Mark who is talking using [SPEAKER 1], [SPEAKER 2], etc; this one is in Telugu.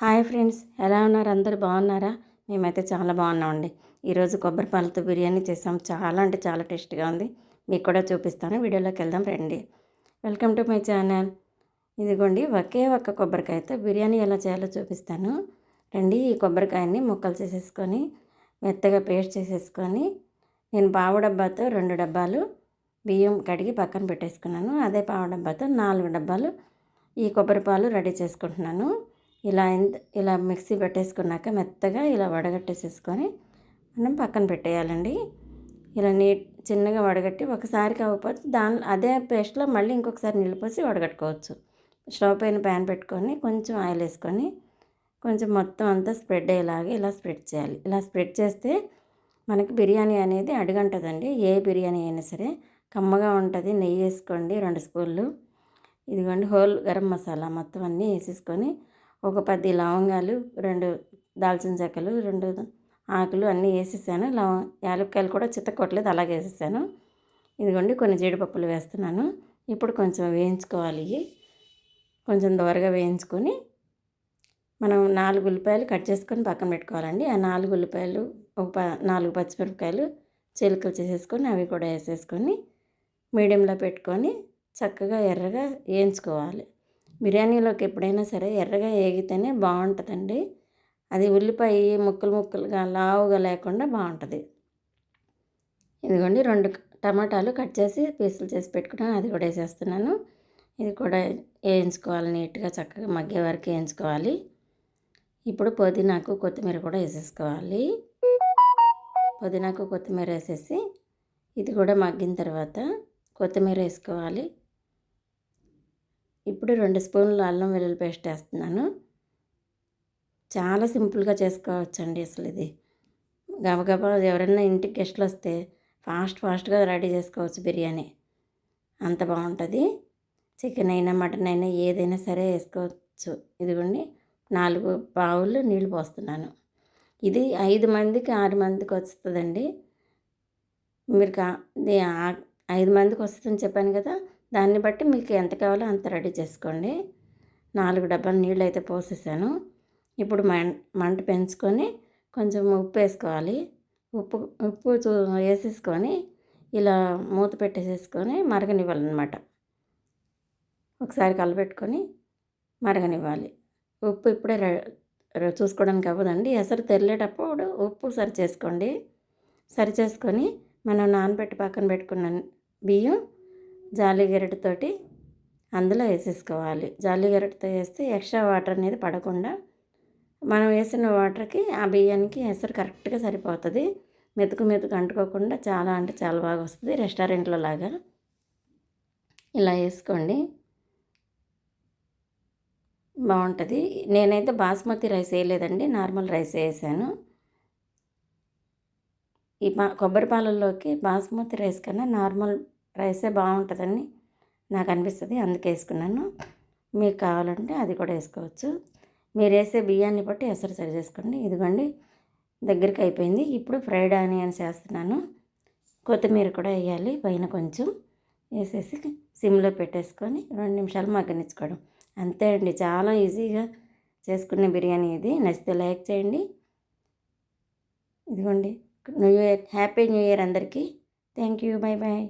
[SPEAKER 1] హాయ్ ఫ్రెండ్స్, ఎలా ఉన్నారు? అందరూ బాగున్నారా? మేమైతే చాలా బాగున్నామండి. ఈరోజు కొబ్బరి పాలతో బిర్యానీ చేసాం. చాలా అంటే చాలా టేస్ట్గా ఉంది. మీకు కూడా చూపిస్తాను. వీడియోలోకి వెళ్దాం రండి. Welcome to my channel. ఇదిగోండి, ఒకే ఒక్క కొబ్బరికాయతో బిర్యానీ ఎలా చేయాలో చూపిస్తాను రండి. ఈ కొబ్బరికాయని ముక్కలు చేసేసుకొని మెత్తగా పేస్ట్ చేసేసుకొని నేను పావు డబ్బాతో 2 డబ్బాలు బియ్యం కడిగి పక్కన పెట్టేసుకున్నాను. అదే పావు డబ్బాతో 4 డబ్బాలు ఈ కొబ్బరి పాలు రెడీ చేసుకుంటున్నాను. ఇలా మిక్సీ పెట్టేసుకున్నాక మెత్తగా ఇలా వడగట్టేసేసుకొని మనం పక్కన పెట్టేయాలండి. ఇలా చిన్నగా వడగట్టి ఒకసారి కాకపోతే అదే పేస్ట్లో మళ్ళీ ఇంకొకసారి నీళ్ళు పోసి వడగట్టుకోవచ్చు. స్టవ్ పైన ప్యాన్ పెట్టుకొని కొంచెం ఆయిల్ వేసుకొని కొంచెం మొత్తం అంతా స్ప్రెడ్ అయ్యేలాగా ఇలా స్ప్రెడ్ చేయాలి. ఇలా స్ప్రెడ్ చేస్తే మనకి బిర్యానీ అనేది అడుగంటదండి. ఏ బిర్యానీ అయినా సరే కమ్మగా ఉంటుంది. నెయ్యి వేసుకోండి 2 స్పూన్లు. ఇదిగోండి హోల్ గరం మసాలా మొత్తం అన్నీ వేసేసుకొని ఒక 10 లవంగాలు, 2 దాల్చిన చెక్కలు, 2 ఆకులు అన్నీ వేసేసాను. యాలక్కాయలు కూడా చితక్కొట్టలేదు, అలాగే వేసేసాను. ఇదిగోండి కొన్ని జీడిపప్పులు వేస్తున్నాను. ఇప్పుడు కొంచెం వేయించుకోవాలి. కొంచెం దోరగా వేయించుకొని మనం 4 ఉల్లిపాయలు కట్ చేసుకొని పక్కన పెట్టుకోవాలండి. ఆ 4 ఉల్లిపాయలు, 4 పచ్చిమిరపకాయలు చిలుకలు చేసేసుకొని అవి కూడా వేసేసుకొని మీడియంలో పెట్టుకొని చక్కగా ఎర్రగా వేయించుకోవాలి. బిర్యానీలోకి ఎప్పుడైనా సరే ఎర్రగా వేగితేనే బాగుంటుందండి. అది ఉల్లిపాయ ముక్కలుగా లావుగా లేకుండా బాగుంటుంది. ఇదిగోండి 2 టమాటాలు కట్ చేసి పీసులు చేసి పెట్టుకున్నాను, అది కూడా వేసేస్తున్నాను. ఇది కూడా వేయించుకోవాలి, నీట్గా చక్కగా మగ్గే వరకు వేయించుకోవాలి. ఇప్పుడు పుదీనాకు కొత్తిమీర కూడా వేసేసుకోవాలి. పుదీనాకు కొత్తిమీర వేసేసి ఇది కూడా మగ్గిన తర్వాత కొత్తిమీర వేసుకోవాలి. ఇప్పుడు 2 స్పూన్లు అల్లం వెల్లుల్లి పేస్ట్ వేస్తున్నాను. చాలా సింపుల్గా చేసుకోవచ్చండి. అసలు ఇది గబగబా ఎవరైనా ఇంటికి గెస్ట్లు వస్తే ఫాస్ట్గా రెడీ చేసుకోవచ్చు బిర్యానీ. అంత బాగుంటుంది. చికెన్ అయినా మటన్ అయినా ఏదైనా సరే వేసుకోవచ్చు. ఇదిగోండి 4 పావులు నీళ్ళు పోస్తున్నాను. ఇది 5 మందికి 6 మందికి వస్తుందండి. మీరు 5 మందికి వస్తుందని చెప్పాను కదా, దాన్ని బట్టి మీకు ఎంత కావాలో అంత రెడీ చేసుకోండి. 4 డబ్బాలు నీళ్ళు అయితే పోసేసాను. ఇప్పుడు మంట పెంచుకొని కొంచెం ఉప్పు వేసుకోవాలి. ఉప్పు వేసేసుకొని ఇలా మూత పెట్టేసేసుకొని మరగనివ్వాలన్నమాట. ఒకసారి కలపెట్టుకొని మరగనివ్వాలి. ఉప్పు ఇప్పుడే చూసుకోవడానికి అవ్వదండి. ఎసరు తెరిలేటప్పుడు ఉప్పు సరి చేసుకొని మనం నానబెట్టి పక్కన పెట్టుకున్న బియ్యం జాలి గరిటెతోటి అందులో వేసేసుకోవాలి. జాలి గరిటెతో వేస్తే ఎక్స్ట్రా వాటర్ అనేది పడకుండా మనం వేసిన వాటర్కి ఆ బియ్యానికి ఎసరు కరెక్ట్గా సరిపోతుంది. మెతుకు అంటుకోకుండా చాలా అంటే చాలా బాగా వస్తుంది, రెస్టారెంట్లో లాగా. ఇలా వేసుకోండి, బాగుంటుంది. నేనైతే బాస్మతి రైస్ వేయలేదండి, నార్మల్ రైస్ వేసాను. ఈ కొబ్బరి పాలల్లోకి బాస్మతి రైస్ కన్నా నార్మల్ రైసే బాగుంటుందని నాకు అనిపిస్తుంది, అందుకే వేసుకున్నాను. మీకు కావాలంటే అది కూడా వేసుకోవచ్చు. మీరు వేసే బియ్యాన్ని బట్టి ఎసరు సరి చేసుకోండి. ఇదిగోండి దగ్గరికి అయిపోయింది. ఇప్పుడు ఫ్రైడ్ ఆనియన్స్ వేస్తున్నాను. కొత్తిమీర కూడా వేయాలి పైన కొంచెం వేసేసి సిమ్లో పెట్టేసుకొని 2 నిమిషాలు మగ్గనిచ్చుకోవడం. అంతే అండి, చాలా ఈజీగా చేసుకునే బిర్యానీ ఇది. నచ్చితే లైక్ చేయండి. ఇదిగోండి హ్యాపీ న్యూ ఇయర్ అందరికీ. Thank you, bye bye.